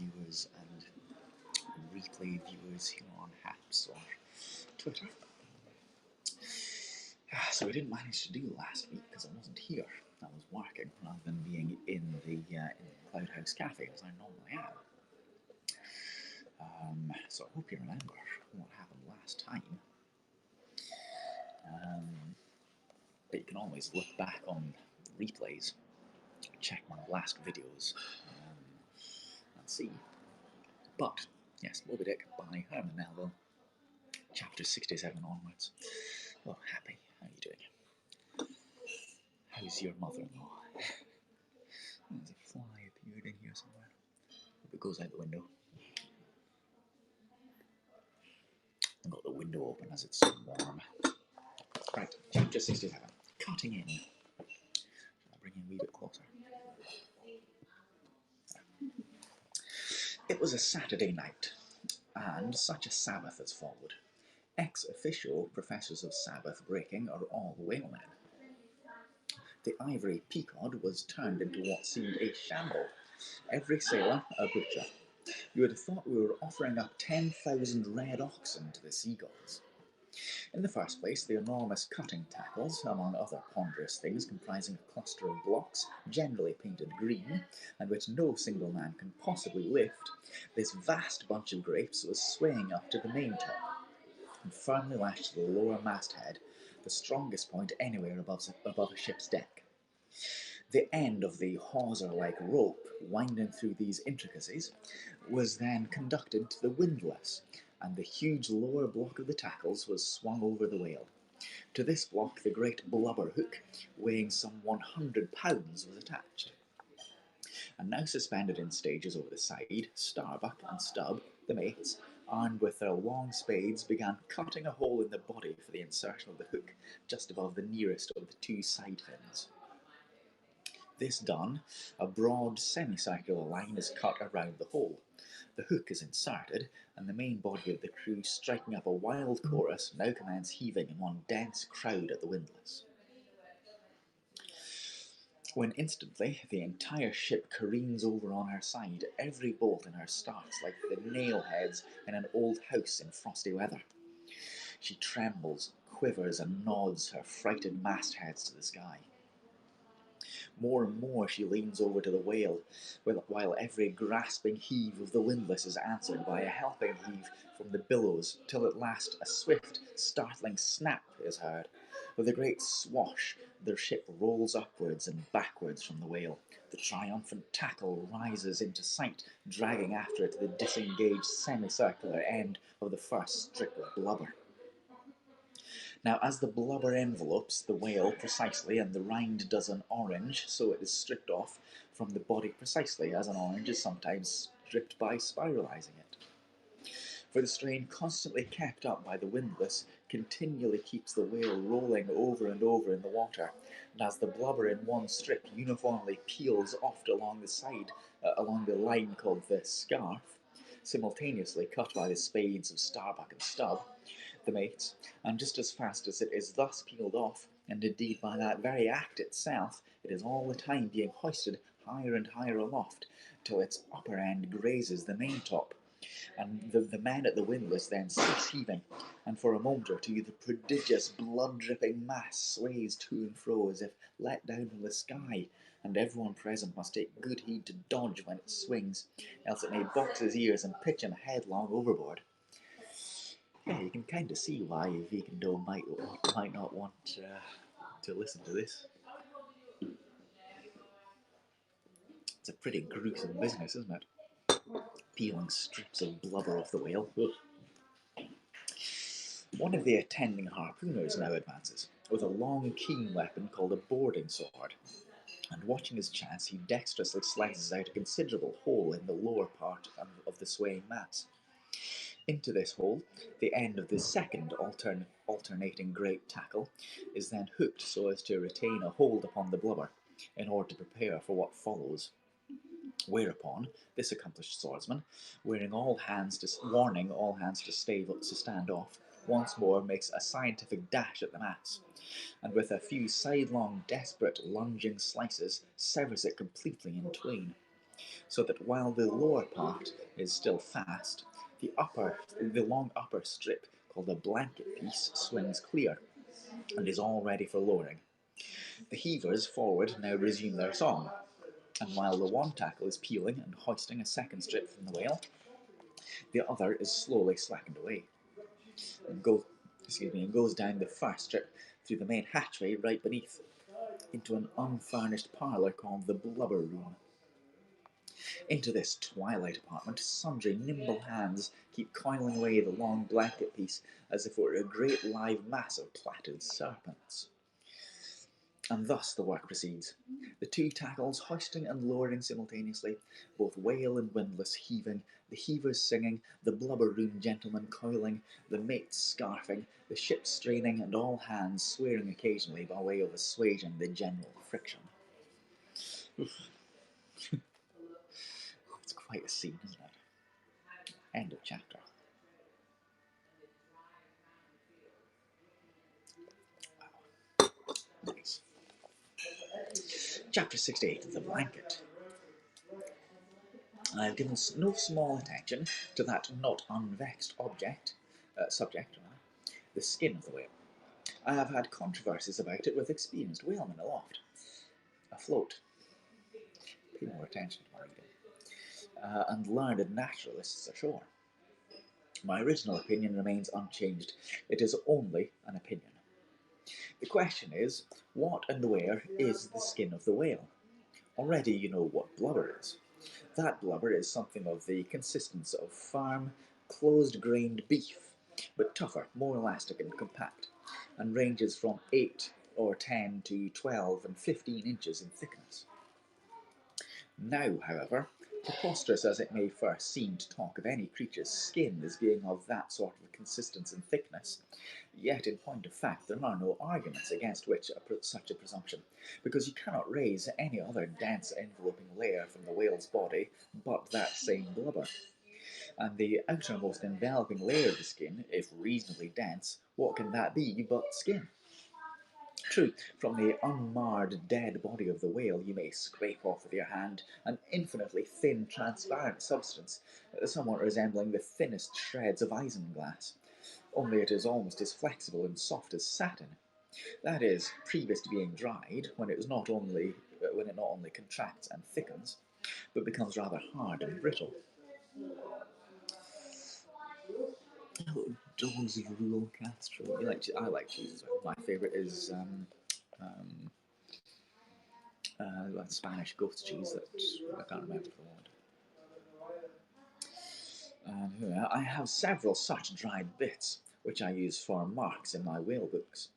viewers and replay viewers here on Haps or Twitter. So we didn't manage to do last week because I wasn't here. I was working rather than being in the Cloud House Cafe as I normally am. So I hope you remember what happened last time. But you can always look back on replays, check my last videos, and see. But yes, Moby Dick by Herman Melville, chapter 67 onwards. Oh, Happy, how are you doing? How's your mother-in-law? There's a fly appeared in here somewhere. Hope it goes out the window. I've got the window open as it's so warm. Right, chapter 67. Cutting in. Shall I bring you a wee bit closer? It was a Saturday night, and such a Sabbath as followed. Ex-officio professors of Sabbath breaking are all whalemen. The ivory pequod was turned into what seemed a shamble. Every sailor a butcher. You would have thought we were offering up 10,000 red oxen to the seagulls. In the first place, the enormous cutting tackles, among other ponderous things comprising a cluster of blocks, generally painted green, and which no single man can possibly lift, this vast bunch of grapes was swaying up to the maintop, and firmly lashed to the lower masthead, the strongest point anywhere above a ship's deck. The end of the hawser-like rope, winding through these intricacies, was then conducted to the windlass, and the huge lower block of the tackles was swung over the whale. To this block the great blubber hook, weighing some 100 pounds, was attached. And now suspended in stages over the side, Starbuck and Stubb, the mates, armed with their long spades, began cutting a hole in the body for the insertion of the hook, just above the nearest of the two side fins. This done, a broad semicircular line is cut around the hole. The hook is inserted, and the main body of the crew, striking up a wild chorus, now commence heaving in one dense crowd at the windlass. When instantly the entire ship careens over on her side, every bolt in her starts like the nail heads in an old house in frosty weather. She trembles, quivers, and nods her frightened mastheads to the sky. More and more she leans over to the whale, while every grasping heave of the windlass is answered by a helping heave from the billows, till at last a swift, startling snap is heard. With a great swash, the ship rolls upwards and backwards from the whale. The triumphant tackle rises into sight, dragging after it the disengaged semicircular end of the first strip of blubber. Now, as the blubber envelopes the whale precisely, and the rind does an orange, so it is stripped off from the body precisely as an orange is sometimes stripped by spiralizing it. For the strain constantly kept up by the windlass continually keeps the whale rolling over and over in the water, and as the blubber in one strip uniformly peels off along the side, along the line called the scarf, simultaneously cut by the spades of Starbuck and Stubb, the mates, and just as fast as it is thus peeled off, and indeed by that very act itself, it is all the time being hoisted higher and higher aloft, till its upper end grazes the maintop, and the men at the windlass then cease heaving, and for a moment or two the prodigious blood-dripping mass sways to and fro as if let down from the sky, and everyone present must take good heed to dodge when it swings, else it may box his ears and pitch him headlong overboard. Yeah, you can kind of see why a vegan doe might not want to listen to this. It's a pretty gruesome business, isn't it? Peeling strips of blubber off the whale. Ugh. One of the attending harpooners now advances, with a long, keen weapon called a boarding sword, and watching his chance, he dexterously slices out a considerable hole in the lower part of the swaying mass. Into this hole, the end of the second alternating great tackle is then hooked so as to retain a hold upon the blubber, in order to prepare for what follows. Whereupon, this accomplished swordsman, warning all hands to stand off, once more makes a scientific dash at the mass, and with a few sidelong, desperate, lunging slices, severs it completely in twain. so that while the lower part is still fast, the long upper strip, called a blanket piece, swings clear and is all ready for lowering. The heavers forward now resume their song, and while the one tackle is peeling and hoisting a second strip from the whale, the other is slowly slackened away and goes down the first strip through the main hatchway right beneath into an unfurnished parlour called the blubber room. Into this twilight apartment sundry nimble hands keep coiling away the long blanket piece as if it were a great live mass of plaited serpents. And thus the work proceeds, the two tackles hoisting and lowering simultaneously, both whale and windlass heaving, the heavers singing, the blubber room gentlemen coiling, the mates scarfing, the ship straining, and all hands swearing occasionally by way of assuaging the general friction. It's quite a scene, isn't it? End of chapter. Nice. Chapter 68, The Blanket. I have given no small attention to that not unvexed subject, the skin of the whale. I have had controversies about it with experienced whalemen aloft, afloat, pay more attention to my reading, and learned naturalists ashore. My original opinion remains unchanged. It is only an opinion. The question is, what and where is the skin of the whale? Already you know what blubber is. That blubber is something of the consistence of firm, closed-grained beef, but tougher, more elastic and compact, and ranges from 8 or 10 to 12 and 15 inches in thickness. Now, however, preposterous as it may first seem to talk of any creature's skin as being of that sort of consistence and thickness, yet in point of fact there are no arguments against such a presumption, because you cannot raise any other dense enveloping layer from the whale's body but that same blubber. And the outermost enveloping layer of the skin, if reasonably dense, what can that be but skin? True, from the unmarred dead body of the whale you may scrape off with your hand an infinitely thin, transparent substance, somewhat resembling the thinnest shreds of isinglass, only it is almost as flexible and soft as satin. That is, previous to being dried, when it not only contracts and thickens, but becomes rather hard and brittle. Oh, dogs of rural Castro. I like cheese as well. My favourite is Spanish goat cheese that I can't remember for the moment. I have several such dried bits, which I use for marks in my whale books.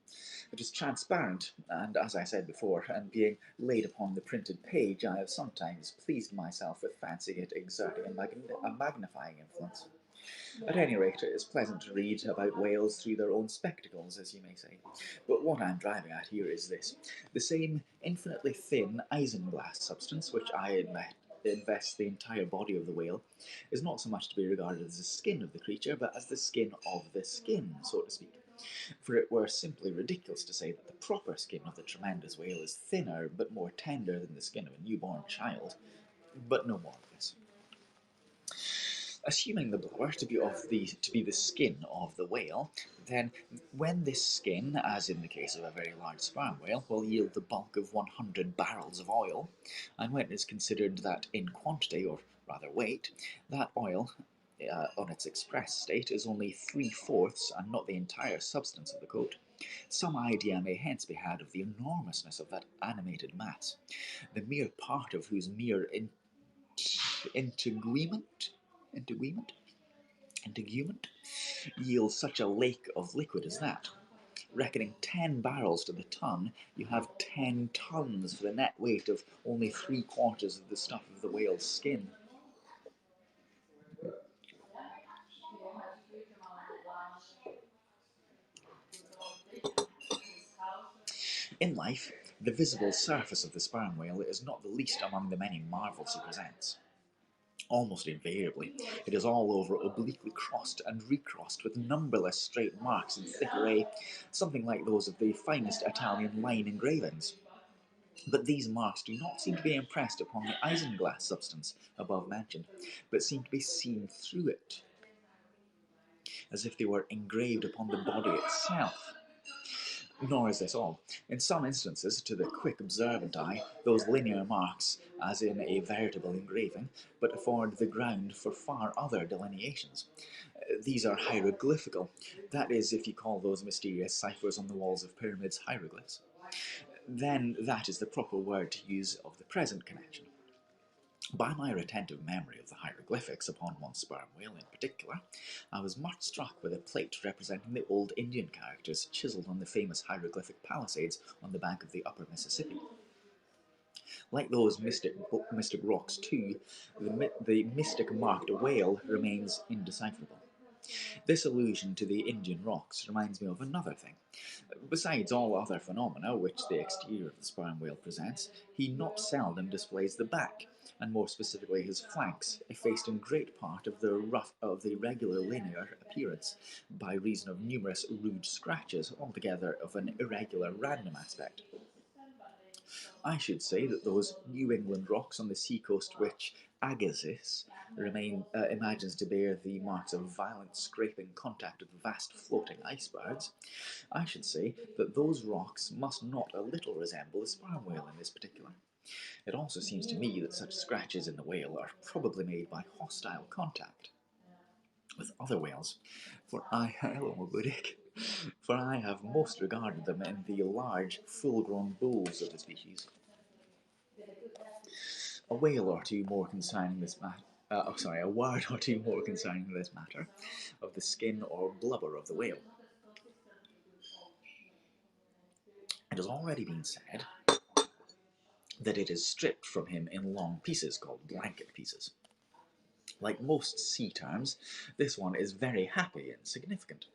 It is transparent, and as I said before, and being laid upon the printed page, I have sometimes pleased myself with fancying it exerting a magnifying influence. At any rate, it is pleasant to read about whales through their own spectacles, as you may say. But what I am driving at here is this. The same infinitely thin isinglass substance, which I invest the entire body of the whale, is not so much to be regarded as the skin of the creature, but as the skin of the skin, so to speak. For it were simply ridiculous to say that the proper skin of the tremendous whale is thinner but more tender than the skin of a newborn child. But no more of this. Assuming the blubber to be the skin of the whale, then when this skin, as in the case of a very large sperm whale, will yield the bulk of 100 barrels of oil, and when it is considered that in quantity, or rather weight, that oil on its express state is only 3/4 and not the entire substance of the coat, some idea may hence be had of the enormousness of that animated mass, the mere part of whose mere integument yields such a lake of liquid as that. Reckoning 10 barrels to the ton, you have 10 tons for the net weight of only 3/4 of the stuff of the whale's skin. In life, the visible surface of the sperm whale is not the least among the many marvels he presents. Almost invariably, it is all over obliquely crossed and recrossed with numberless straight marks in thick array, something like those of the finest Italian line engravings. But these marks do not seem to be impressed upon the isinglass substance above mentioned, but seem to be seen through it, as if they were engraved upon the body itself. Nor is this all. In some instances, to the quick observant eye, those linear marks, as in a veritable engraving, but afford the ground for far other delineations. These are hieroglyphical, that is, if you call those mysterious ciphers on the walls of pyramids hieroglyphs. Then that is the proper word to use of the present connection. By my retentive memory of the hieroglyphics upon one sperm whale in particular, I was much struck with a plate representing the old Indian characters chiselled on the famous hieroglyphic palisades on the bank of the upper Mississippi. Like those mystic rocks too, the mystic marked whale remains indecipherable. This allusion to the Indian rocks reminds me of another thing. Besides all other phenomena which the exterior of the sperm whale presents, he not seldom displays the back, and more specifically his flanks, effaced in great part of the regular linear appearance, by reason of numerous rude scratches, altogether of an irregular random aspect. I should say that those New England rocks on the seacoast which Agassiz imagines to bear the marks of violent scraping contact with vast floating icebergs, I should say that those rocks must not a little resemble the sperm whale in this particular. It also seems to me that such scratches in the whale are probably made by hostile contact with other whales, hello Moby Dick, for I have most regarded them in the large, full-grown bulls of the species. A word or two more concerning this matter of the skin or blubber of the whale. It has already been said that it is stripped from him in long pieces called blanket pieces. Like most sea terms, this one is very happy and significant,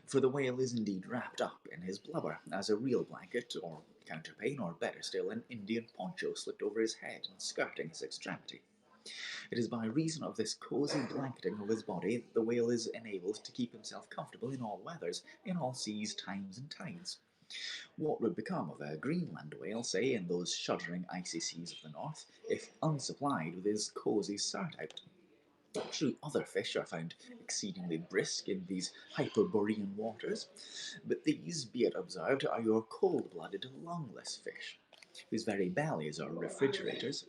for the whale is indeed wrapped up in his blubber as a real blanket, or counterpane, or better still, an Indian poncho slipped over his head and skirting his extremity. It is by reason of this cosy blanketing of his body that the whale is enabled to keep himself comfortable in all weathers, in all seas, times, and tides. What would become of a Greenland whale, say, in those shuddering icy seas of the north, if unsupplied with his cosy surtout? True, other fish are found exceedingly brisk in these Hyperborean waters, but these, be it observed, are your cold-blooded, lungless fish, whose very bellies are refrigerators,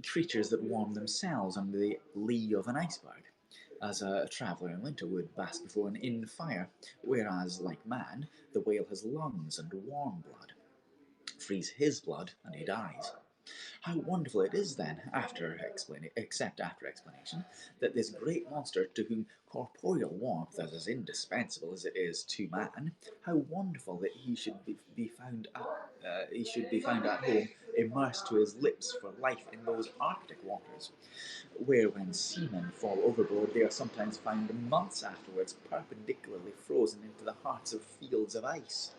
creatures that warm themselves under the lee of an iceberg, as a traveller in winter would bask before an inn fire, whereas, like man, the whale has lungs and warm blood. Freeze his blood, and he dies. How wonderful it is, then, except after explanation, that this great monster, to whom corporeal warmth is as indispensable as it is to man, how wonderful that he should be found at home, immersed to his lips for life in those Arctic waters, where when seamen fall overboard they are sometimes found months afterwards perpendicularly frozen into the hearts of fields of ice,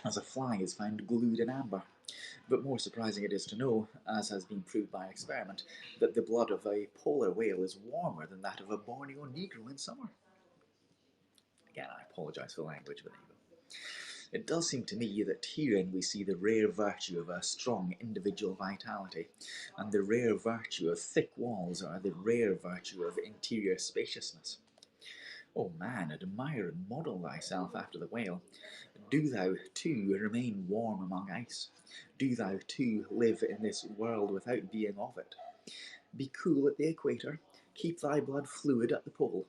as a fly is found glued in amber. But more surprising it is to know, as has been proved by experiment, that the blood of a polar whale is warmer than that of a Borneo negro in summer. Again, I apologise for the language, but there you go. It does seem to me that herein we see the rare virtue of a strong individual vitality, and the rare virtue of thick walls, or the rare virtue of interior spaciousness. O man, admire and model thyself after the whale. Do thou, too, remain warm among ice. Do thou, too, live in this world without being of it. Be cool at the equator. Keep thy blood fluid at the pole.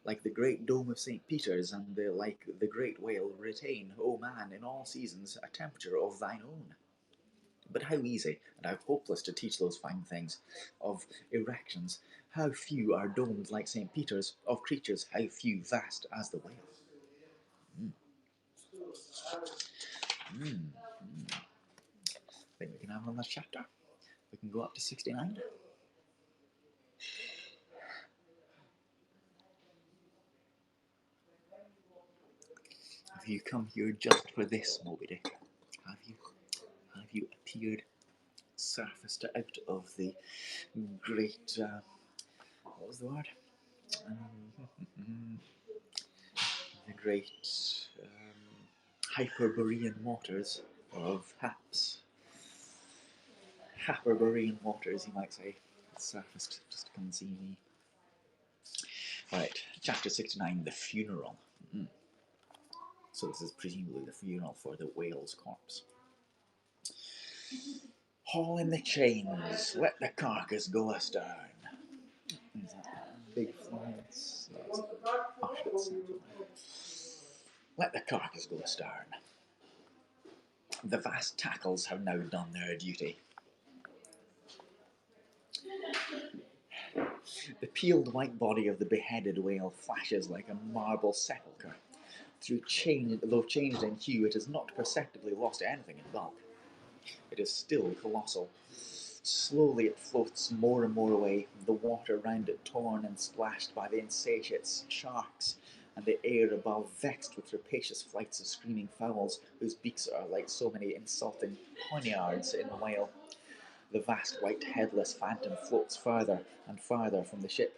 Like the great dome of St. Peter's, and like the great whale, retain, O man, in all seasons, a temperature of thine own. But how easy and how hopeless to teach those fine things of erections. How few are domes like St. Peter's, of creatures how few vast as the whale. I think we can have another chapter. We can go up to 69. Have you come here just for this, Moby Dick? Have you? Have you appeared, surfaced out of the great, what was the word? The great Hyperborean waters or of Happerbury waters, you might say, surfaced just to come and see me. Right, chapter 69, the funeral. So this is presumably the funeral for the whale's corpse. Haul in the chains, let the carcass go astern. Is that big flags? Let the carcass go astern. The vast tackles have now done their duty. The peeled white body of the beheaded whale flashes like a marble sepulchre. Though changed in hue, it has not perceptibly lost anything in bulk. It is still colossal. Slowly it floats more and more away, the water round it torn and splashed by the insatiate sharks, and the air above vexed with rapacious flights of screaming fowls, whose beaks are like so many insulting poniards in a whale. The vast white headless phantom floats farther and farther from the ship,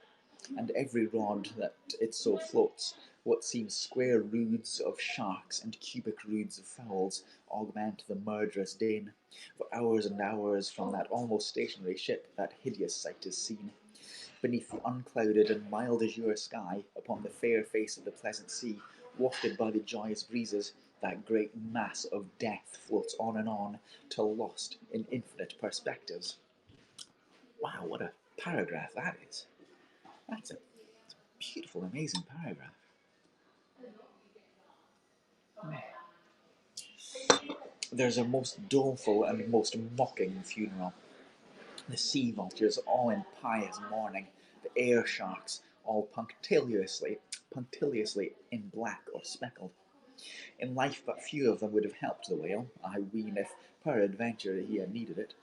and every rod that it so floats, what seems square roods of sharks and cubic roods of fowls augment the murderous din. For hours and hours from that almost stationary ship that hideous sight is seen. Beneath the unclouded and mild azure sky, upon the fair face of the pleasant sea, wafted by the joyous breezes, that great mass of death floats on, till lost in infinite perspectives. Wow, what a paragraph that is. That's a beautiful, amazing paragraph. There's a most doleful and most mocking funeral. The sea vultures all in pious mourning, the air sharks all punctiliously in black or speckled. In life but few of them would have helped the whale, I ween, if peradventure he had needed it,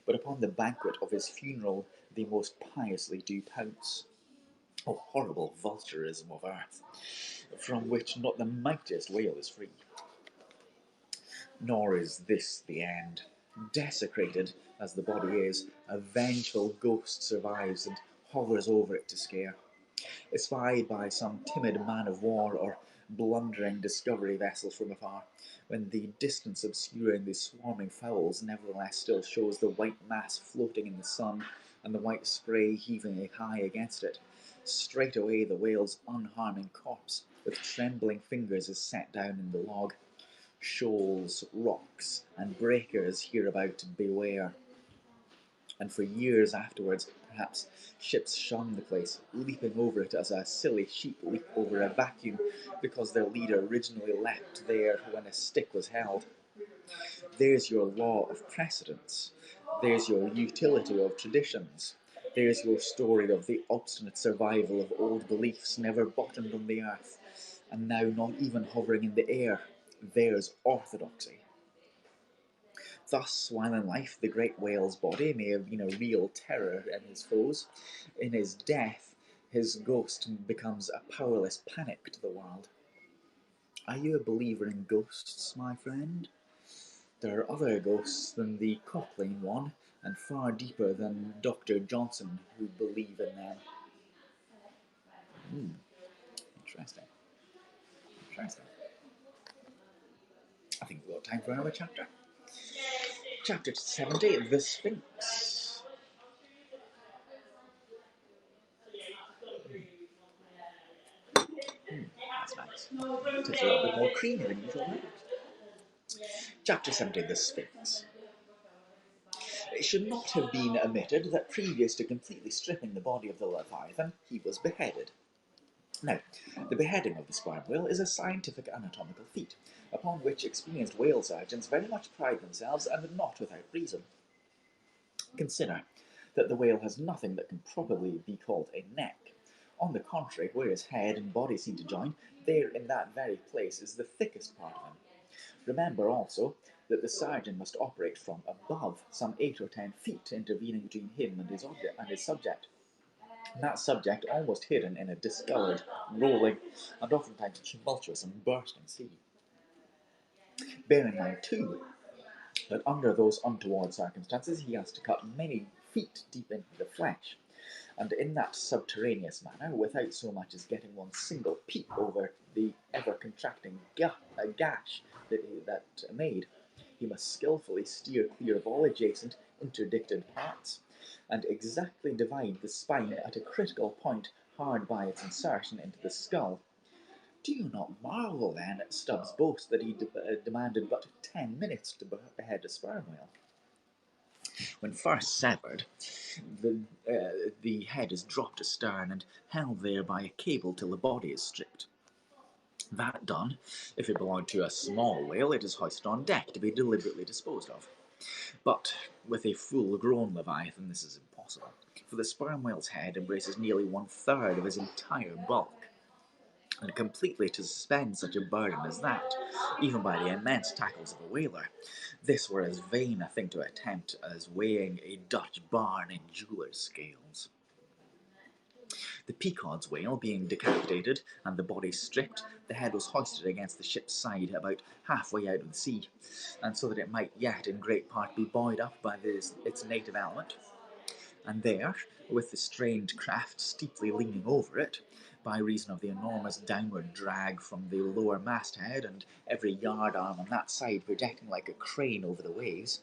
but upon the banquet of his funeral they most piously do pounce. O horrible vulturism of earth, from which not the mightiest whale is free. Nor is this the end. Desecrated as the body is, a vengeful ghost survives and hovers over it to scare. Espied by some timid man of war or blundering discovery vessel from afar, when the distance obscuring the swarming fowls nevertheless still shows the white mass floating in the sun and the white spray heaving high against it, straightway the whale's unharming corpse with trembling fingers is set down in the log. Shoals, rocks, and breakers hereabout beware. And for years afterwards, perhaps, ships shun the place, leaping over it as a silly sheep leap over a vacuum, because their leader originally leapt there when a stick was held. There's your law of precedence. There's your utility of traditions. There's your story of the obstinate survival of old beliefs never bottomed on the earth, and now not even hovering in the air. There's orthodoxy. Thus, while in life the great whale's body may have been a real terror in his foes, in his death his ghost becomes a powerless panic to the world. Are you a believer in ghosts, my friend? There are other ghosts than the Cochlane one, and far deeper than Dr. Johnson, who believe in them. Interesting. Interesting. I think we've got time for another chapter. Chapter 70, the Sphinx. That's nice. It's a little bit more creamy than usual. Chapter 70, the Sphinx. It should not have been omitted that previous to completely stripping the body of the Leviathan, he was beheaded. Now, the beheading of the sperm whale is a scientific anatomical feat, upon which experienced whale surgeons very much pride themselves, and not without reason. Consider that the whale has nothing that can properly be called a neck. On the contrary, where his head and body seem to join, there in that very place is the thickest part of him. Remember also that the surgeon must operate from above, some 8 or 10 feet intervening between him and his subject. And that subject almost hidden in a discoloured, rolling, and oftentimes tumultuous and bursting sea. Bear in mind, too, that under those untoward circumstances he has to cut many feet deep into the flesh, and in that subterraneous manner, without so much as getting one single peep over the ever-contracting gash that made. He must skillfully steer clear of all adjacent, interdicted parts, and exactly divide the spine at a critical point hard by its insertion into the skull. Do you not marvel, then, at Stubbs' boast that he demanded but 10 minutes to behead a sperm whale? When first severed, the head is dropped astern and held there by a cable till the body is stripped. That done, if it belonged to a small whale, it is hoisted on deck to be deliberately disposed of. But with a full-grown leviathan, this is impossible, for the sperm whale's head embraces nearly 1/3 of his entire bulk, and completely to suspend such a burden as that, even by the immense tackles of a whaler, this were as vain a thing to attempt as weighing a Dutch barn in jeweller's scales. The Pequod's whale being decapitated and the body stripped, the head was hoisted against the ship's side about halfway out of the sea, and so that it might yet in great part be buoyed up by its native element. And there, with the strained craft steeply leaning over it, by reason of the enormous downward drag from the lower masthead and every yard arm on that side projecting like a crane over the waves,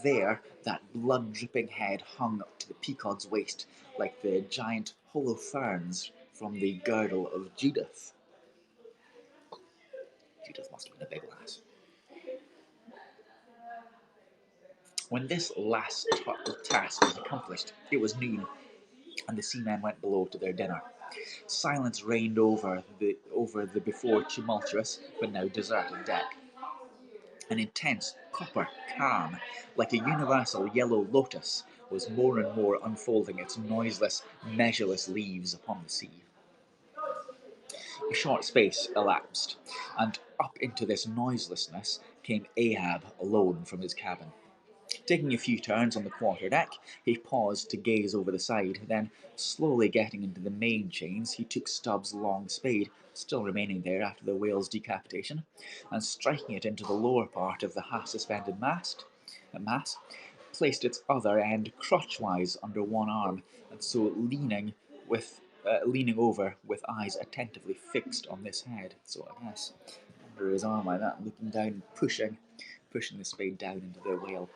there that blood-dripping head hung up to the Pequod's waist like the giant Holofernes from the girdle of Judith. Judith must have been a big lass. When this last task was accomplished, it was noon, and the seamen went below to their dinner. Silence reigned over the before tumultuous but now deserted deck. An intense copper calm, like a universal yellow lotus, was more and more unfolding its noiseless, measureless leaves upon the sea. A short space elapsed, and up into this noiselessness came Ahab alone from his cabin. Taking a few turns on the quarter-deck, he paused to gaze over the side, then, slowly getting into the main chains, he took Stubbs' long spade, still remaining there after the whale's decapitation, and striking it into the lower part of the half-suspended mast, placed its other end crotchwise under one arm, and so leaning over with eyes attentively fixed on this head. So I guess under his arm like that, looking down, pushing the spade down into the whale.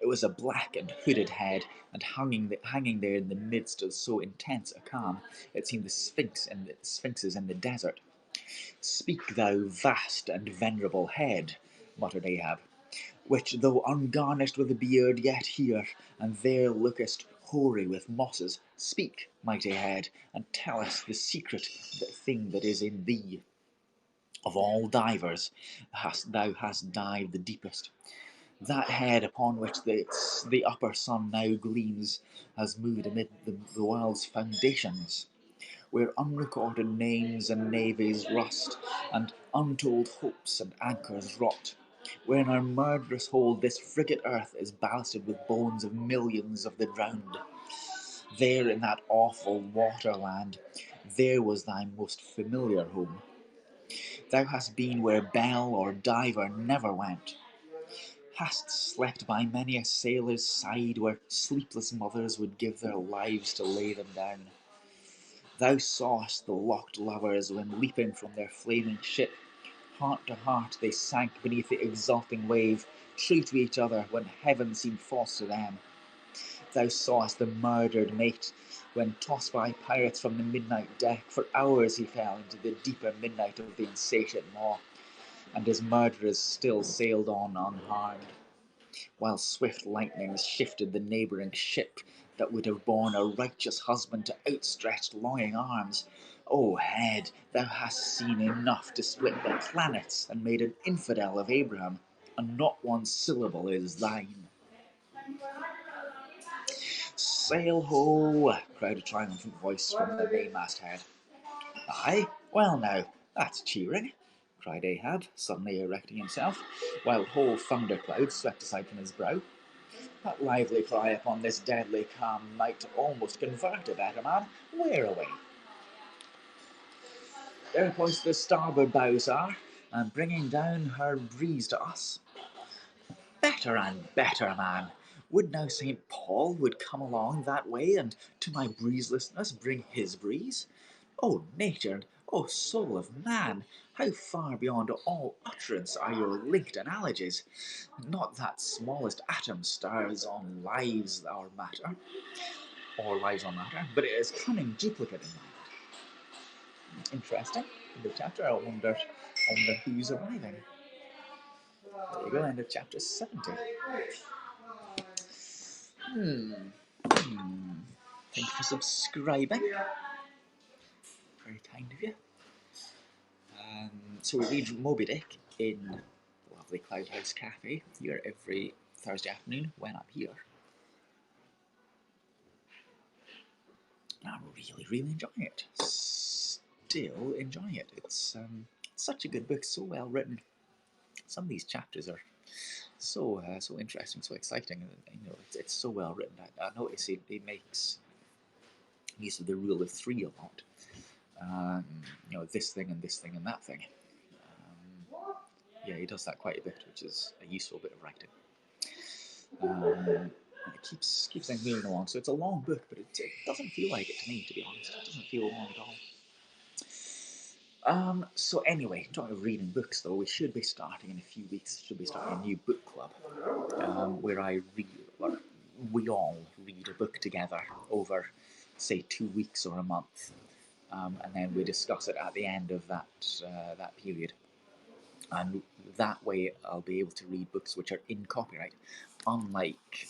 It was a black and hooded head, and hanging there in the midst of so intense a calm, it seemed the sphinxes in the desert. "Speak, thou vast and venerable head," muttered Ahab, "which, though ungarnished with a beard, yet here and there lookest hoary with mosses. Speak, mighty head, and tell us the secret thing that is in thee. Of all divers, thou hast dived the deepest. That head upon which the upper sun now gleams has moved amid the world's foundations, where unrecorded names and navies rust, and untold hopes and anchors rot, where in our murderous hold this frigate earth is ballasted with bones of millions of the drowned. There in that awful waterland, there was thy most familiar home. Thou hast been where belle or diver never went, hast slept by many a sailor's side where sleepless mothers would give their lives to lay them down. Thou sawest the locked lovers when, leaping from their flaming ship, heart to heart they sank beneath the exulting wave, true to each other when heaven seemed false to them. Thou sawest the murdered mate when, tossed by pirates from the midnight deck, for hours he fell into the deeper midnight of the insatiate maw, and his murderers still sailed on unharmed, while swift lightnings shifted the neighbouring ship that would have borne a righteous husband to outstretched longing arms. O head, thou hast seen enough to split the planets and made an infidel of Abraham, and not one syllable is thine. "Sail ho!" cried a triumphant voice from the mainmast-head. "Aye, well now, that's cheering," cried Ahab, suddenly erecting himself, while whole thunderclouds swept aside from his brow. "That lively cry upon this deadly calm might almost convert a better man. Where away?" "There points the starboard bow, sir, and bringing down her breeze to us." "Better and better, man. Would now St. Paul would come along that way, and to my breezelessness bring his breeze. O nature, O soul of man, how far beyond all utterance are your linked analogies! Not that smallest atom stirs on lives or matter, but it is cunning duplicate in mind. Interesting. In the chapter, I wonder who's arriving. There you go, end of chapter 70. Thank you for subscribing. Very kind of you. So we read Moby Dick in the lovely Cloud House Cafe here every Thursday afternoon when I'm here. And I'm really enjoying it. Still enjoying it. It's such a good book, so well written. Some of these chapters are so interesting, so exciting. You know, it's so well written. I notice it makes use of the rule of three a lot. You know, this thing and that thing. Yeah, he does that quite a bit, which is a useful bit of writing. It keeps things moving along. So it's a long book, but it doesn't feel like it to me, to be honest. It doesn't feel long at all. So anyway, talking of reading books, though, we should be starting in a few weeks. Should be starting a new book club where we all read a book together over, say, 2 weeks or a month, and then we discuss it at the end of that period. And that way I'll be able to read books which are in copyright, unlike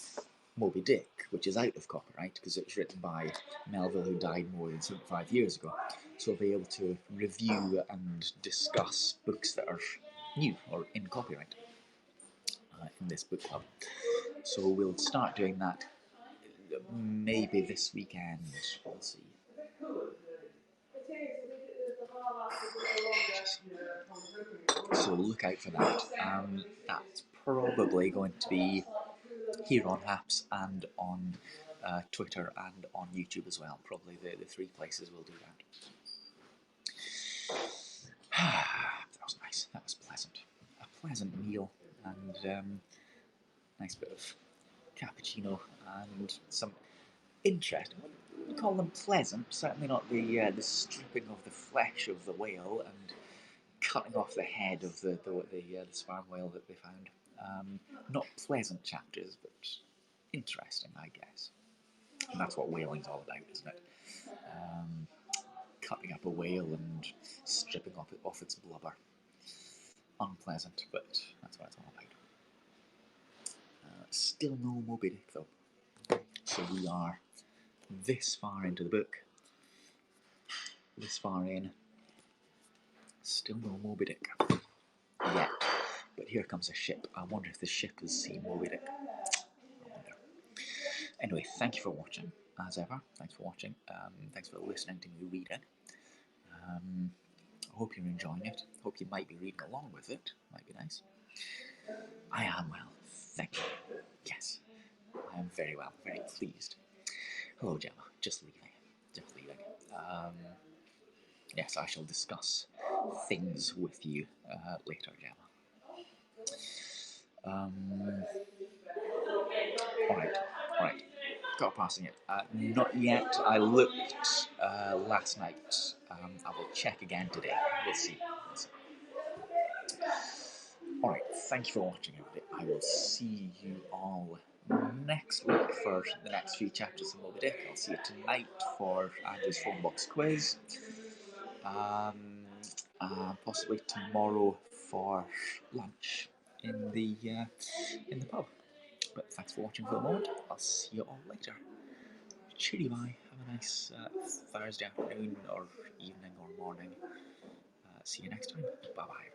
Moby Dick, which is out of copyright because it's written by Melville, who died more than 75 years ago. So I'll be able to review and discuss books that are new or in copyright in this book club. So we'll start doing that maybe this weekend. We'll see. So look out for that. That's probably going to be here on Haps and on Twitter and on YouTube as well. Probably the three places will do that. That was nice. That was pleasant. A pleasant meal and nice bit of cappuccino and some interesting. I wouldn't call them pleasant. Certainly not the stripping of the flesh of the whale and cutting off the head of the sperm whale that they found. Not pleasant chapters, but interesting, I guess. And that's what whaling's all about, isn't it? Cutting up a whale and stripping off its blubber. Unpleasant, but that's what it's all about. Still no Moby Dick, though. So we are this far into the book. This far in. Still no Moby Dick yet. But here comes a ship. I wonder if the ship has seen Moby Dick. I wonder. Anyway, thank you for watching, as ever. Thanks for watching. Thanks for listening to me read it. I hope you're enjoying it. Hope you might be reading along with it. Might be nice. I am well. Thank you. Yes. I am very well. Very pleased. Hello, Gemma. Just leaving. Yes, I shall discuss things with you later, Gemma. Alright. Got passing it. Not yet. I looked last night. I will check again today. We'll see. Alright, thank you for watching, everybody. I will see you all next week for the next few chapters of Moby Dick. I'll see you tonight for Andrew's phone box quiz. Possibly tomorrow for lunch in the pub. But thanks for watching for the moment. I'll see you all later. Cheery bye. Have a nice Thursday afternoon or evening or morning. See you next time. Bye bye.